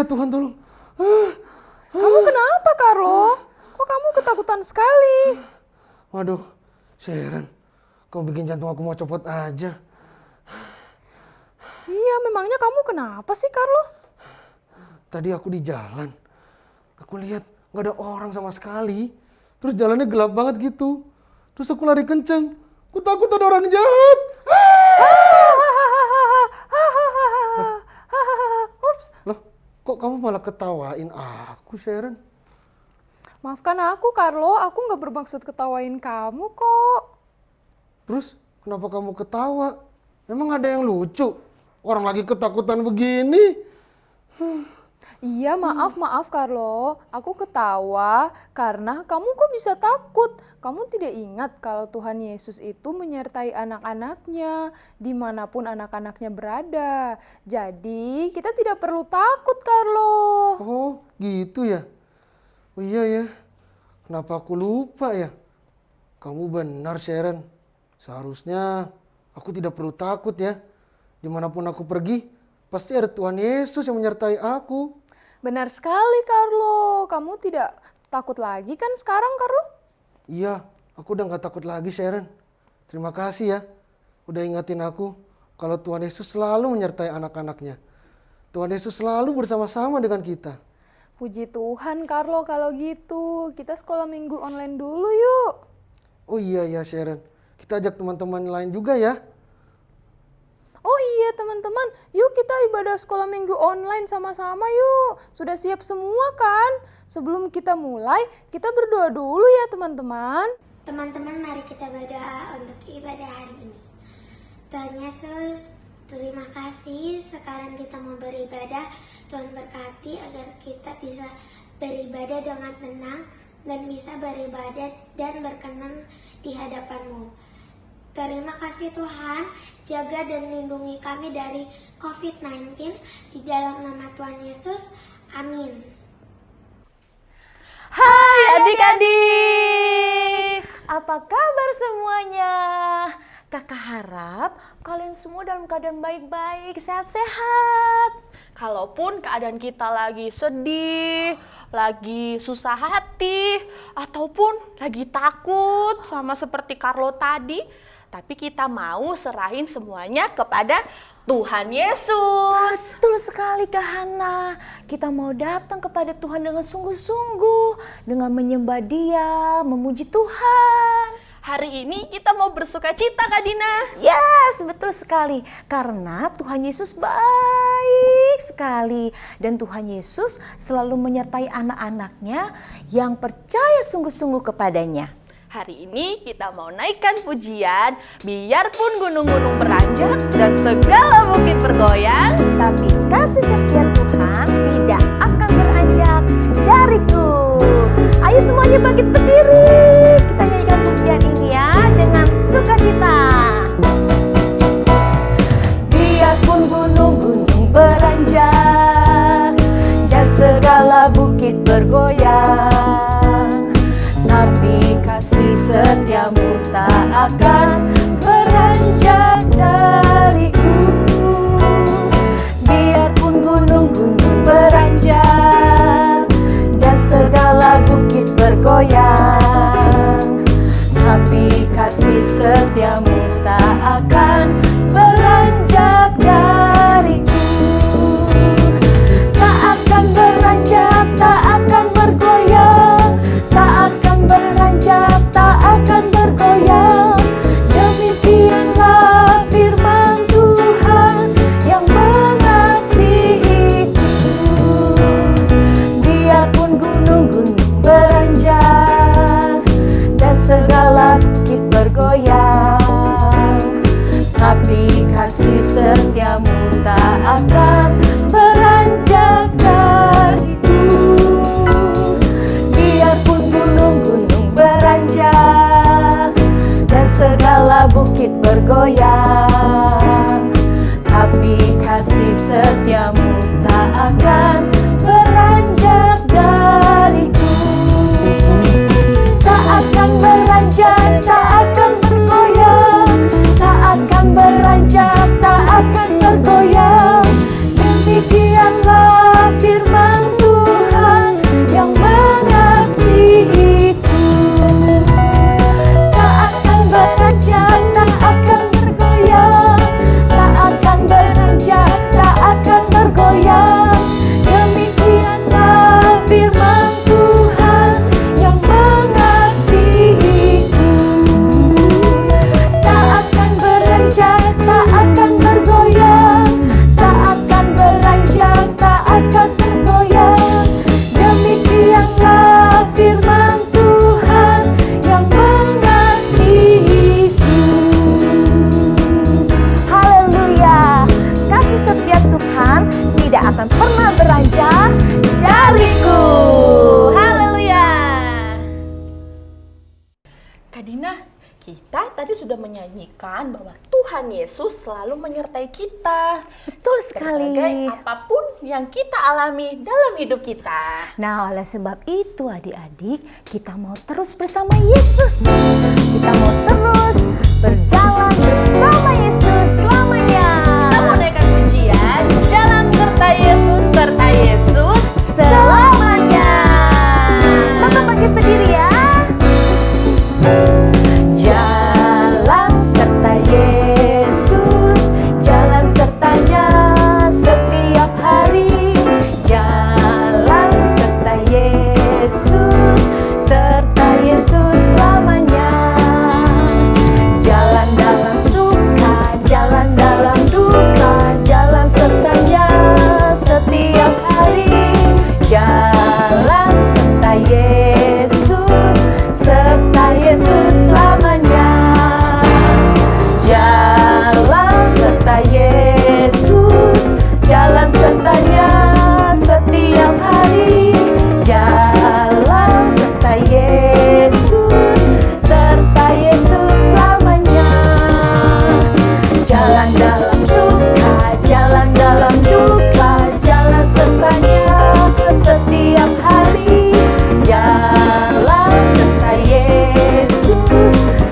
Ya Tuhan tolong. Ah, Kamu kenapa, Carlo? Kok kamu ketakutan sekali? Waduh, Sharon, kau bikin jantung aku mau copot aja. Iya, memangnya kamu kenapa sih, Carlo? Tadi aku di jalan, aku lihat gak ada orang sama sekali. Terus jalannya gelap banget gitu. Terus aku lari kenceng. Aku takut ada orang jahat. Ups, Loh, kok kamu malah ketawain aku, Sharon? maafkan aku, Carlo. Aku nggak bermaksud ketawain kamu kok. Terus kenapa kamu ketawa? Memang ada yang lucu? Orang lagi ketakutan begini. Iya, maaf Carlo. Aku ketawa karena kamu kok bisa takut. Kamu tidak ingat kalau Tuhan Yesus itu menyertai anak-anaknya dimanapun anak-anaknya berada. Jadi kita tidak perlu takut, Carlo. Oh, gitu ya? Oh iya ya. Kenapa aku lupa ya? Kamu benar, Sharon. Seharusnya aku tidak perlu takut ya. Dimanapun aku pergi, pasti ada Tuhan Yesus yang menyertai aku. Benar sekali, Carlo. Kamu tidak takut lagi kan sekarang, Carlo? Iya, aku udah gak takut lagi, Sharon. Terima kasih ya. Udah ingatin aku kalau Tuhan Yesus selalu menyertai anak-anaknya. Tuhan Yesus selalu bersama-sama dengan kita. Puji Tuhan, Carlo, kalau gitu. Kita sekolah minggu online dulu yuk. Oh iya ya, Sharon. Kita ajak teman-teman lain juga ya. Oh iya teman-teman, yuk kita ibadah sekolah minggu online sama-sama yuk. Sudah siap semua kan? Sebelum kita mulai, kita berdoa dulu ya teman-teman. Teman-teman, mari kita berdoa untuk ibadah hari ini. Tuhan Yesus, terima kasih sekarang kita mau beribadah. Tuhan berkati agar kita bisa beribadah dengan tenang dan bisa beribadah dan berkenan di hadapan-Mu. Terima kasih Tuhan, jaga dan lindungi kami dari COVID-19 di dalam nama Tuhan Yesus. Amin. Hai adik-adik, apa kabar semuanya? Kakak harap kalian semua dalam keadaan baik-baik, sehat-sehat. Kalaupun keadaan kita lagi sedih, lagi susah hati, ataupun lagi takut sama seperti Carlo tadi, tapi kita mau serahin semuanya kepada Tuhan Yesus. Betul sekali Kak Hana. Kita mau datang kepada Tuhan dengan sungguh-sungguh, dengan menyembah Dia, memuji Tuhan. Hari ini kita mau bersuka cita Kak Dina. Yes, betul sekali. Karena Tuhan Yesus baik sekali. Dan Tuhan Yesus selalu menyertai anak-anaknya yang percaya sungguh-sungguh kepadanya. Hari ini kita mau naikkan pujian, biarpun gunung-gunung beranjak dan segala bukit bergoyang, tapi kasih setia Tuhan tidak akan beranjak dariku. Ayo semuanya bangkit berdiri, kita nyanyikan pujian ini ya dengan sukacita. Biarpun gunung-gunung beranjak dan segala bukit bergoyang, tapi kasih setiamu tak akan beranjak dariku. Biarpun gunung-gunung beranjak dan segala bukit bergoyang, tapi kasih setiamu tak akan beranjak dariku. Tak akan beranjak, tak akan bergoyang, tak akan beranjak, tak akan bergoyang, menyanyikan bahwa Tuhan Yesus selalu menyertai kita. Betul sekali. Berbagai apapun yang kita alami dalam hidup kita. Nah, oleh sebab itu adik-adik, kita mau terus bersama Yesus. Kita mau terus berjalan bersama Yesus selamanya. Kita mau naikkan pujian, jalan serta Yesus Selamanya. Tetap bangkit berdiri ya. Jalan serta Yesus, jalan sertanya setiap hari. Jalan serta Yesus selamanya. Jalan dalam suka, jalan dalam duka, jalan sertanya setiap hari. Jalan serta Yesus selamanya. Jalan serta Yesus, jalan sertanya setiap hari. Jalan serta Yesus selamanya. Jalan dalam suka, jalan dalam duka, jalan sertanya setiap hari. Jalan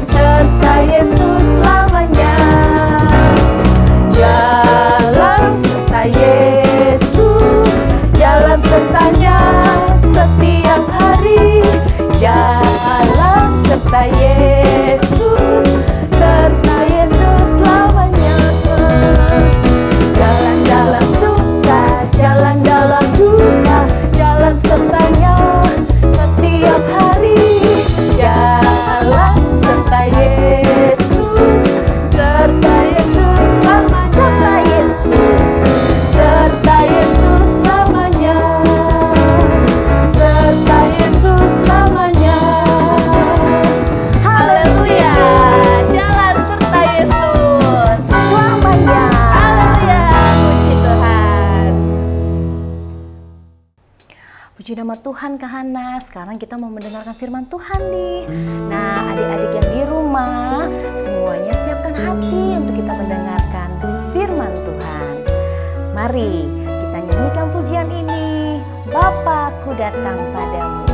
serta Yesus selamanya. Jalan serta Yesus, jalan sertanya setiap hari. Jalan serta Yesus selamanya. Jalan dalam suka, jalan dalam duka, jalan sertanya setiap hari. Jalan serta Yesus selamanya. Serta Yesus selamanya. Haleluya. Jalan serta Yesus Selamanya. Haleluya, puji Tuhan. Puji nama Tuhan Kak Hana. Sekarang kita mau mendengarkan firman Tuhan nih. Nah, adik-adik yang di rumah, semuanya siapkan hati untuk kita mendengarkan firman Tuhan. Mari kita nyanyikan pujian ini. Bapakku datang padamu.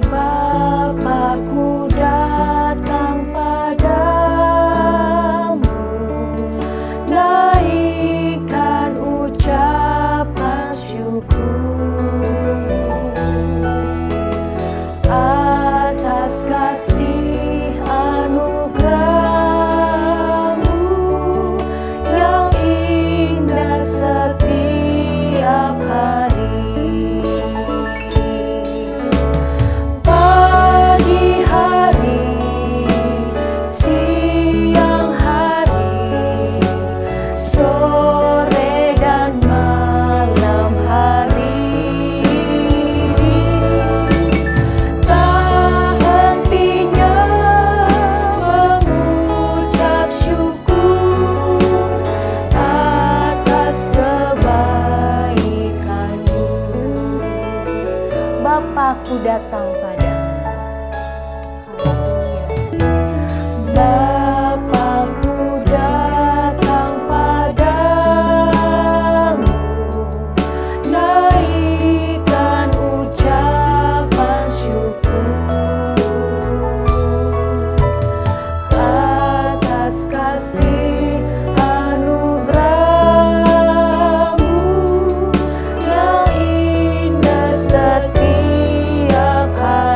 Bapakku datang padamu, naikkan ucapan syukur atas kasih anugerah-Mu yang indah setiap hari. Pagi hari, siang hari, sore dan malam hari, tak hentinya mengucap syukur atas kebaikan-Mu. Bapakku datang padamu. Haleluya. Bapakku datang padamu, naikkan ucapan syukur atas kasih anugerah-Mu yang indah setiap hari.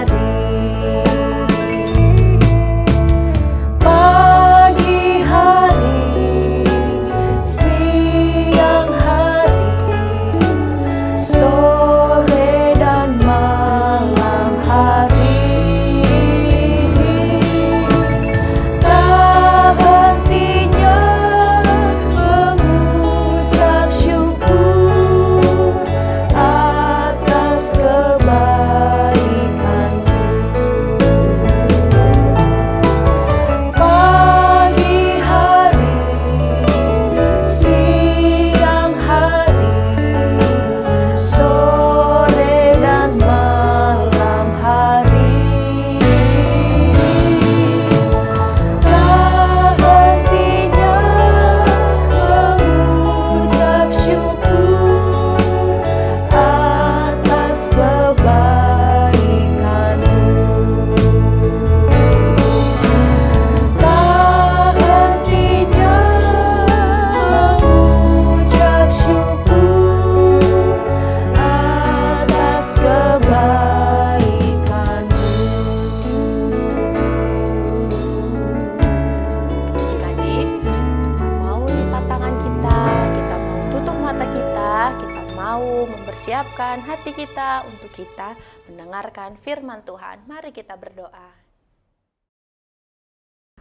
mau mempersiapkan hati kita untuk kita mendengarkan firman Tuhan. Mari kita berdoa.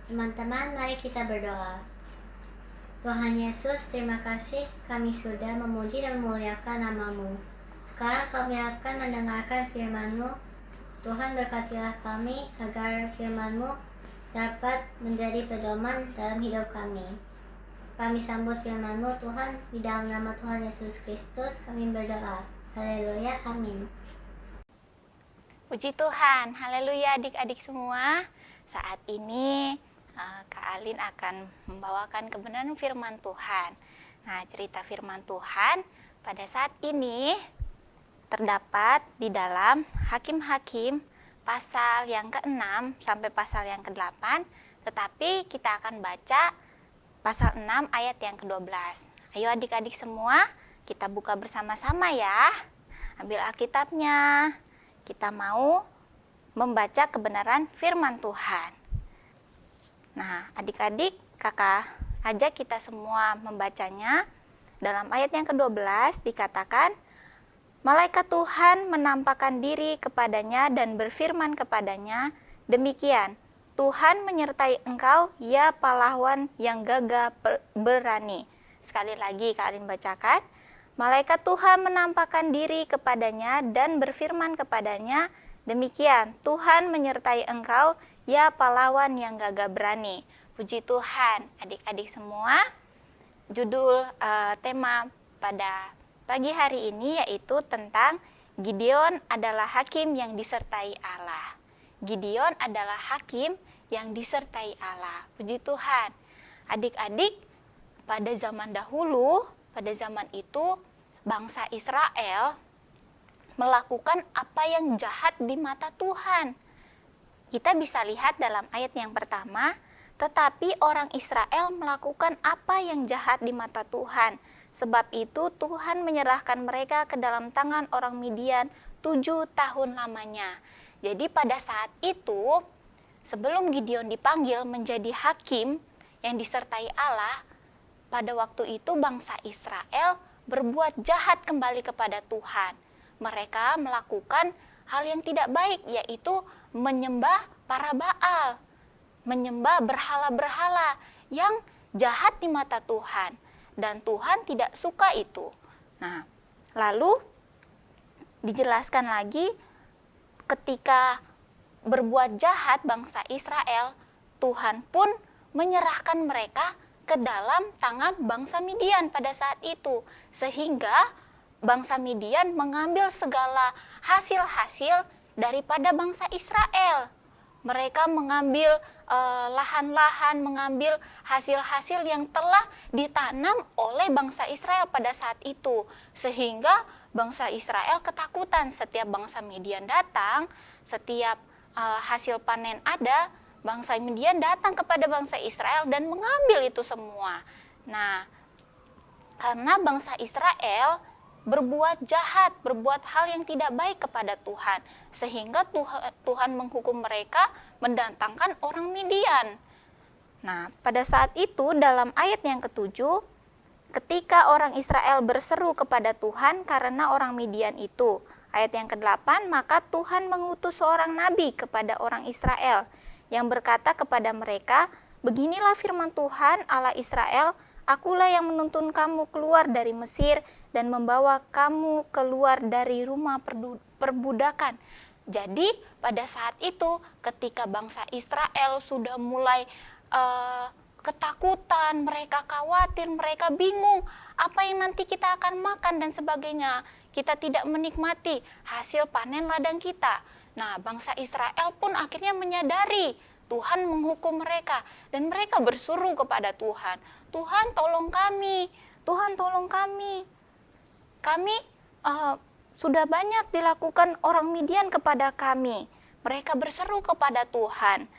Teman-teman, mari kita berdoa. Tuhan Yesus, terima kasih kami sudah memuji dan memuliakan nama-Mu. Sekarang kami akan mendengarkan firman-Mu. Tuhan berkatilah kami agar firman-Mu dapat menjadi pedoman dalam hidup kami. Kami sambut firman-Mu Tuhan, di dalam nama Tuhan Yesus Kristus kami berdoa. Haleluya, amin. Puji Tuhan, haleluya adik-adik semua. Saat ini Kak Alin akan membawakan kebenaran firman Tuhan. Nah, cerita firman Tuhan pada saat ini terdapat di dalam Hakim-Hakim pasal yang ke-6 sampai pasal yang ke-8, tetapi kita akan baca pasal 6 ayat yang ke-12. Ayo adik-adik semua, kita buka bersama-sama ya. Ambil Alkitabnya. Kita mau membaca kebenaran firman Tuhan. Nah, adik-adik, kakak ajak kita semua membacanya. Dalam ayat yang ke-12 dikatakan, malaikat Tuhan menampakkan diri kepadanya dan berfirman kepadanya, demikian, Tuhan menyertai engkau, ya pahlawan yang gagah berani. Sekali lagi Kak Alin bacakan, malaikat Tuhan menampakkan diri kepadanya dan berfirman kepadanya, demikian, Tuhan menyertai engkau, ya pahlawan yang gagah berani. Puji Tuhan, adik-adik semua. Judul tema pada pagi hari ini yaitu tentang Gideon adalah hakim yang disertai Allah. Gideon adalah hakim yang disertai Allah. Puji Tuhan. Adik-adik, pada zaman dahulu, pada zaman itu bangsa Israel melakukan apa yang jahat di mata Tuhan. Kita bisa lihat dalam ayat yang pertama, tetapi orang Israel melakukan apa yang jahat di mata Tuhan. Sebab itu Tuhan menyerahkan mereka ke dalam tangan orang Midian 7 tahun lamanya. Jadi pada saat itu, sebelum Gideon dipanggil menjadi hakim yang disertai Allah, pada waktu itu bangsa Israel berbuat jahat kembali kepada Tuhan. Mereka melakukan hal yang tidak baik, yaitu menyembah para Baal, menyembah berhala-berhala yang jahat di mata Tuhan, dan Tuhan tidak suka itu. Nah, lalu dijelaskan lagi ketika berbuat jahat bangsa Israel, Tuhan pun menyerahkan mereka ke dalam tangan bangsa Midian pada saat itu, sehingga bangsa Midian mengambil segala hasil-hasil daripada bangsa Israel. Mereka mengambil lahan-lahan, mengambil hasil-hasil yang telah ditanam oleh bangsa Israel pada saat itu. Sehingga bangsa Israel ketakutan. Setiap bangsa Midian datang, setiap hasil panen ada, bangsa Midian datang kepada bangsa Israel dan mengambil itu semua. Nah, karena bangsa Israel berbuat jahat, berbuat hal yang tidak baik kepada Tuhan, sehingga Tuhan menghukum mereka mendatangkan orang Midian. Nah, pada saat itu dalam ayat yang ke-7, ketika orang Israel berseru kepada Tuhan karena orang Midian itu, ayat yang ke-8, maka Tuhan mengutus seorang nabi kepada orang Israel yang berkata kepada mereka, beginilah firman Tuhan Allah Israel, akulah yang menuntun kamu keluar dari Mesir dan membawa kamu keluar dari rumah perbudakan. Jadi pada saat itu ketika bangsa Israel sudah mulai ketakutan, mereka khawatir, mereka bingung apa yang nanti kita akan makan dan sebagainya. Kita tidak menikmati hasil panen ladang kita. Nah, bangsa Israel pun akhirnya menyadari Tuhan menghukum mereka dan mereka berseru kepada Tuhan, Tuhan tolong kami, Tuhan tolong kami. Kami sudah banyak dilakukan orang Midian kepada kami. Mereka berseru kepada Tuhan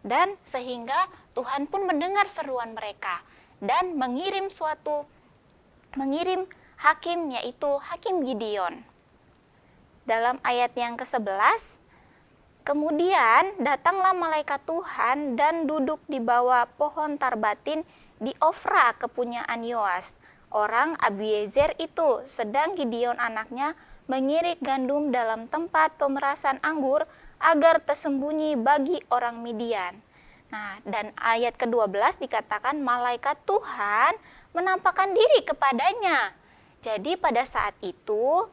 dan sehingga Tuhan pun mendengar seruan mereka dan mengirim hakim, yaitu Hakim Gideon. Dalam ayat yang ke-11, kemudian datanglah malaikat Tuhan dan duduk di bawah pohon tarbatin di Ofra kepunyaan Yoas. orang Abiezer itu, sedang Gideon anaknya mengirik gandum dalam tempat pemerasan anggur agar tersembunyi bagi orang Midian. Nah, dan ayat ke-12 dikatakan malaikat Tuhan menampakkan diri kepadanya. Jadi pada saat itu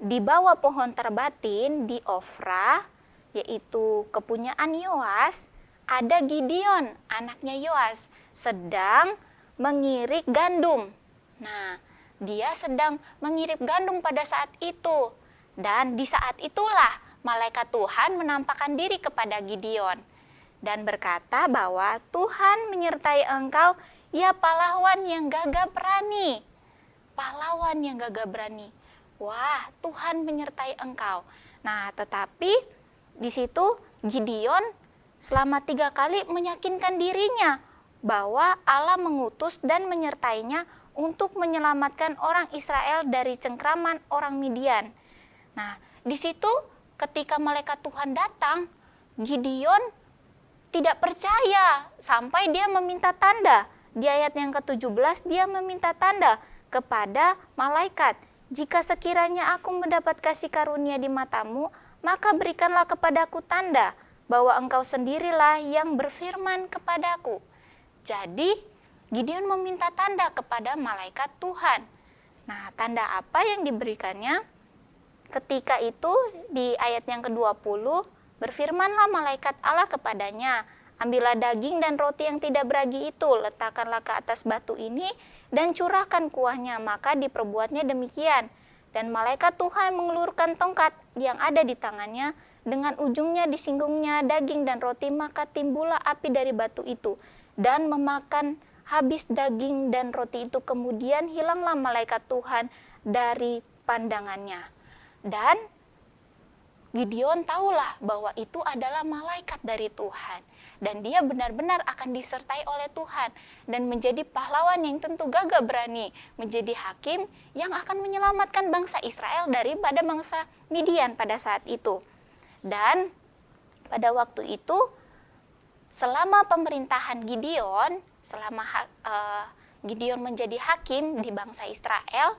di bawah pohon terbatin di Ofra, yaitu kepunyaan Yoas, ada Gideon, anaknya Yoas, sedang mengirik gandum. Nah, dia sedang mengirik gandum pada saat itu. Dan di saat itulah malaikat Tuhan menampakkan diri kepada Gideon dan berkata bahwa Tuhan menyertai engkau, ya pahlawan yang gagah berani. Pahlawan yang gagah berani. Wah, Tuhan menyertai engkau. Nah, tetapi di situ Gideon selama 3 kali meyakinkan dirinya bahwa Allah mengutus dan menyertainya untuk menyelamatkan orang Israel dari cengkraman orang Midian. Nah, di situ ketika malaikat Tuhan datang, Gideon tidak percaya sampai dia meminta tanda. Di ayat yang ke-17 dia meminta tanda kepada malaikat. Jika sekiranya aku mendapat kasih karunia di matamu, maka berikanlah kepadaku tanda bahwa engkau sendirilah yang berfirman kepadaku. Jadi Gideon meminta tanda kepada malaikat Tuhan. Nah, tanda apa yang diberikannya? Ketika itu di ayat yang ke-20, berfirmanlah malaikat Allah kepadanya, ambillah daging dan roti yang tidak beragi itu, letakkanlah ke atas batu ini dan curahkan kuahnya, maka diperbuatnya demikian. Dan malaikat Tuhan mengelurkan tongkat yang ada di tangannya, dengan ujungnya disinggungnya daging dan roti, maka timbullah api dari batu itu dan memakan habis daging dan roti itu. Kemudian hilanglah malaikat Tuhan dari pandangannya. Dan Gideon tahulah bahwa itu adalah malaikat dari Tuhan. Dan dia benar-benar akan disertai oleh Tuhan. Dan menjadi pahlawan yang tentu gagah berani. Menjadi hakim yang akan menyelamatkan bangsa Israel daripada bangsa Midian pada saat itu. Dan pada waktu itu, selama pemerintahan Gideon, selama Gideon menjadi hakim di bangsa Israel,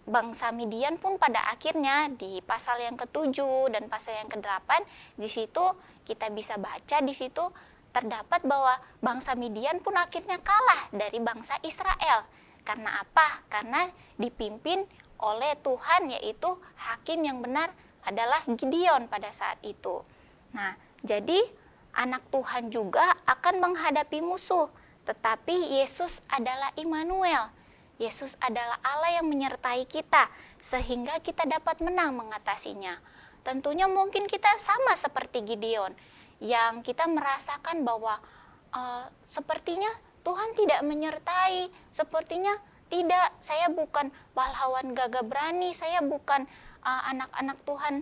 bangsa Midian pun pada akhirnya di pasal yang ke-7 dan pasal yang ke-8, di situ kita bisa baca, di situ terdapat bahwa bangsa Midian pun akhirnya kalah dari bangsa Israel. Karena apa? Karena dipimpin oleh Tuhan, yaitu hakim yang benar adalah Gideon pada saat itu. Nah, jadi anak Tuhan juga akan menghadapi musuh, tetapi Yesus adalah Immanuel. Yesus adalah Allah yang menyertai kita sehingga kita dapat menang mengatasinya. Tentunya mungkin kita sama seperti Gideon yang kita merasakan bahwa sepertinya Tuhan tidak menyertai, sepertinya tidak, saya bukan pahlawan gagah berani, saya bukan anak-anak Tuhan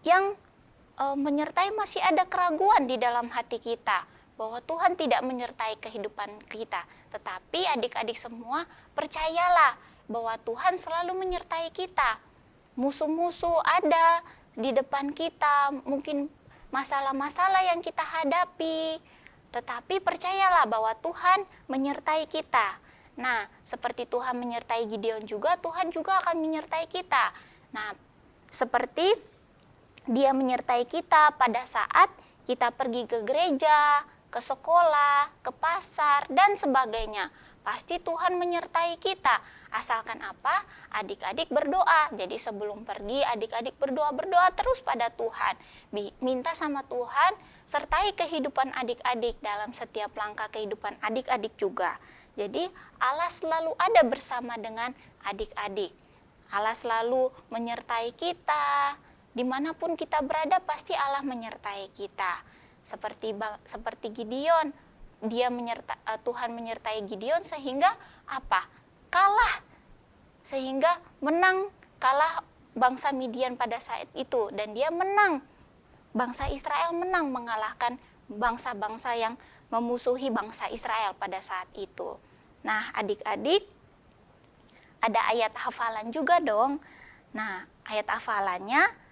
yang menyertai. Masih ada keraguan di dalam hati kita bahwa Tuhan tidak menyertai kehidupan kita. Tetapi adik-adik semua, percayalah bahwa Tuhan selalu menyertai kita. Musuh-musuh ada di depan kita, mungkin masalah-masalah yang kita hadapi, tetapi percayalah bahwa Tuhan menyertai kita. Nah, seperti Tuhan menyertai Gideon juga, Tuhan juga akan menyertai kita. Nah, seperti Dia menyertai kita pada saat kita pergi ke gereja, ke sekolah, ke pasar, dan sebagainya. Pasti Tuhan menyertai kita. Asalkan apa? Adik-adik berdoa. Jadi sebelum pergi, adik-adik berdoa terus pada Tuhan. Minta sama Tuhan, sertai kehidupan adik-adik dalam setiap langkah kehidupan adik-adik juga. Jadi Allah selalu ada bersama dengan adik-adik. Allah selalu menyertai kita. Dimanapun kita berada, pasti Allah menyertai kita. Seperti Gideon, Tuhan menyertai Gideon sehingga apa? Kalah, sehingga menang, kalah bangsa Midian pada saat itu, dan dia menang. Bangsa Israel menang mengalahkan bangsa-bangsa yang memusuhi bangsa Israel pada saat itu. Nah, adik-adik, ada ayat hafalan juga dong. Nah, ayat hafalannya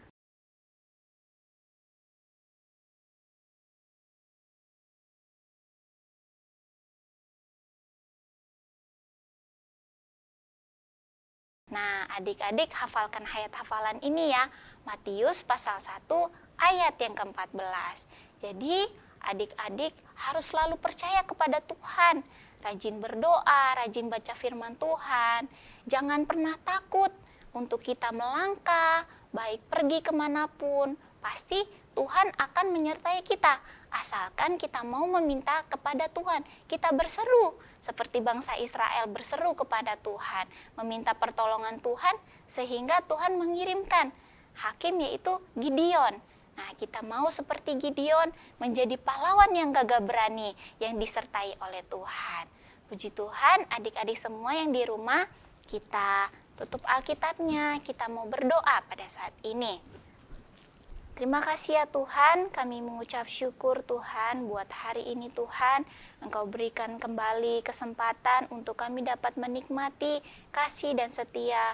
Nah, adik-adik hafalkan ayat hafalan ini ya. Matius pasal 1 ayat yang ke-14. Jadi, adik-adik harus selalu percaya kepada Tuhan. Rajin berdoa, rajin baca firman Tuhan. Jangan pernah takut untuk kita melangkah, baik pergi kemanapun. Pasti Tuhan akan menyertai kita. Asalkan kita mau meminta kepada Tuhan. Kita berseru seperti bangsa Israel berseru kepada Tuhan. Meminta pertolongan Tuhan sehingga Tuhan mengirimkan hakim yaitu Gideon. Nah, kita mau seperti Gideon menjadi pahlawan yang gagah berani yang disertai oleh Tuhan. Puji Tuhan, adik-adik semua yang di rumah, kita tutup Alkitabnya, kita mau berdoa pada saat ini. Terima kasih ya Tuhan, kami mengucap syukur Tuhan buat hari ini Tuhan. Engkau berikan kembali kesempatan untuk kami dapat menikmati kasih dan setia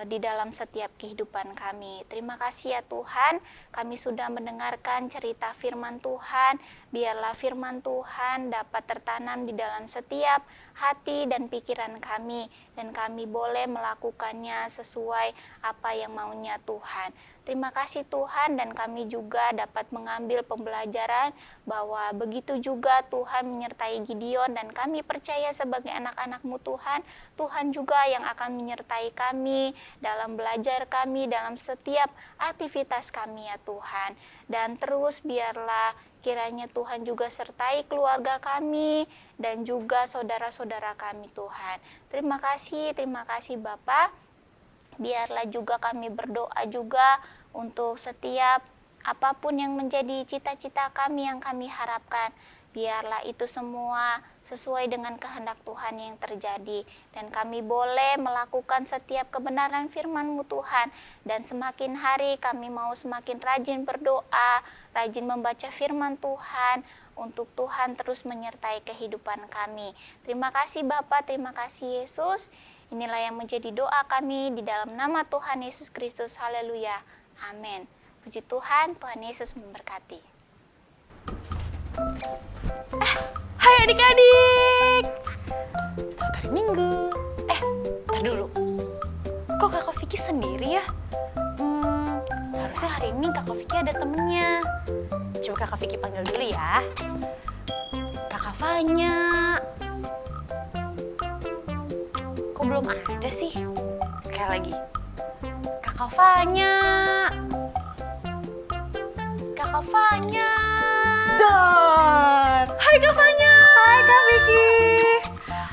di dalam setiap kehidupan kami. Terima kasih ya Tuhan, kami sudah mendengarkan cerita firman Tuhan. Biarlah firman Tuhan dapat tertanam di dalam setiap hati dan pikiran kami, dan kami boleh melakukannya sesuai apa yang maunya Tuhan. Terima kasih Tuhan, dan kami juga dapat mengambil pembelajaran bahwa begitu juga Tuhan menyertai Gideon, dan kami percaya sebagai anak-anak-Mu Tuhan, Tuhan juga yang akan menyertai kami dalam belajar kami, dalam setiap aktivitas kami ya Tuhan. Dan terus biarlah kiranya Tuhan juga sertai keluarga kami dan juga saudara-saudara kami Tuhan. Terima kasih Bapak. Biarlah juga kami berdoa juga untuk setiap apapun yang menjadi cita-cita kami yang kami harapkan. Biarlah itu semua sesuai dengan kehendak Tuhan yang terjadi. Dan kami boleh melakukan setiap kebenaran firman-Mu Tuhan. Dan semakin hari kami mau semakin rajin berdoa, rajin membaca firman Tuhan, untuk Tuhan terus menyertai kehidupan kami. Terima kasih Bapak, terima kasih Yesus. Inilah yang menjadi doa kami di dalam nama Tuhan Yesus Kristus. Haleluya. Amin. Puji Tuhan, Tuhan Yesus memberkati. Hai adik-adik. Selamat hari Minggu. Ntar dulu. Kok Kakak Vicky sendiri ya? Harusnya hari ini Kakak Vicky ada temennya. Coba Kakak Vicky panggil dulu ya. Kakak Fanya. Kok belum ada sih? Sekali lagi. Kakak Fanya. Kakak Fanya. Don! Hai Kak Fanya. Hai Kak Vicky.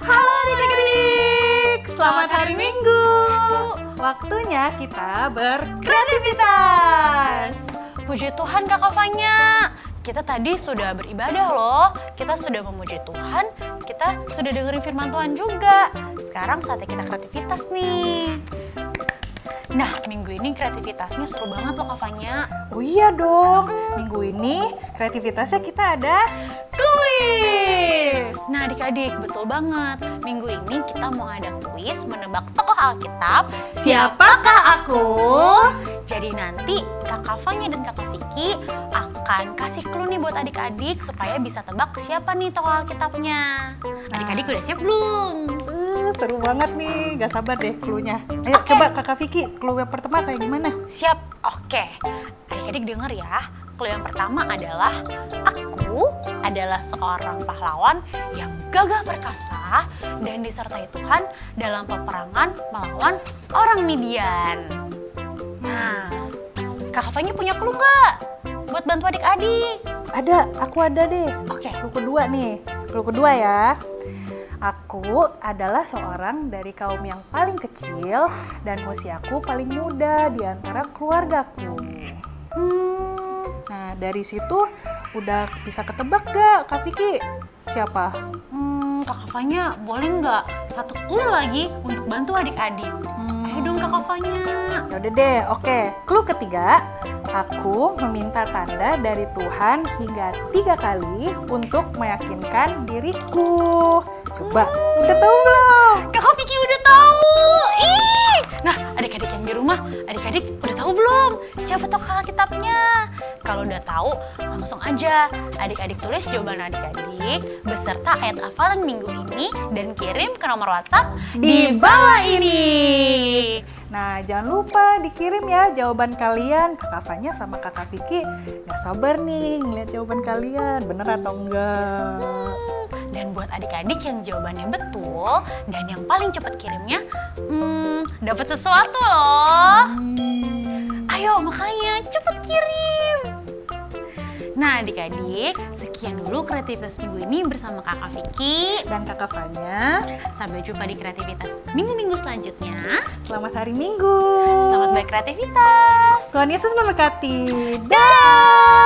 Halo adik-adik. Selamat hari Minggu. Waktunya kita Kreativitas. Puji Tuhan Kakak Fanya. Kita tadi sudah beribadah loh. Kita sudah memuji Tuhan. Kita sudah dengerin firman Tuhan juga. Sekarang saatnya kita kreativitas nih. Nah, minggu ini kreativitasnya seru banget loh Kak Fanya. Oh iya dong, minggu ini kreativitasnya kita ada Kuis! Nah adik-adik, betul banget. Minggu ini kita mau ada kuis menebak tokoh Alkitab. Siapakah aku? Jadi nanti Kakak Fanya dan Kakak Vicky akan kasih clue nih buat adik-adik supaya bisa tebak siapa nih tokoh Alkitabnya. Adik-adik udah siap belum? Seru banget nih, gak sabar deh clue-nya. Ayo coba Kakak Vicky, clue yang pertama kayak gimana? Siap? Oke. Adik-adik denger ya. Clue yang pertama adalah aku adalah seorang pahlawan yang gagah perkasa dan disertai Tuhan dalam peperangan melawan orang Midian. Nah, Kakak Fanya punya clue nggak buat bantu adik-adik? Ada, aku ada deh. Oke. Clue kedua nih, clue kedua ya. Aku adalah seorang dari kaum yang paling kecil dan usiaku paling muda di antara keluargaku. Nah, dari situ udah bisa ketebak gak Kak Vicky? Siapa? Kakak Fanya boleh nggak satu clue lagi untuk bantu adik-adik? Ayo dong Kakak Fanya. Yaudah deh, oke. Clue ketiga, aku meminta tanda dari Tuhan hingga 3 kali untuk meyakinkan diriku. Coba, udah tahu belum? Kakak Vicky udah tahu. Ih! Nah, adik-adik yang di rumah, adik-adik udah tahu belum siapa tokoh Alkitabnya? Kalau udah tahu, langsung aja adik-adik tulis jawaban adik-adik beserta ayat hafalan minggu ini dan kirim ke nomor WhatsApp di bawah ini. Nah, jangan lupa dikirim ya jawaban kalian ke Kak Fanya sama Kakak Vicky. Gak sabar nih ngeliat jawaban kalian, bener atau enggak? Dan buat adik-adik yang jawabannya betul dan yang paling cepat kirimnya, dapat sesuatu loh. Ayo makanya cepet kirim. Nah adik-adik, sekian dulu kreativitas minggu ini bersama Kakak Vicky Dan Kakak Fanya, Sampai jumpa di kreativitas minggu-minggu selanjutnya. selamat hari Minggu. Selamat berkreativitas. Tuhan Yesus memberkati. Dah.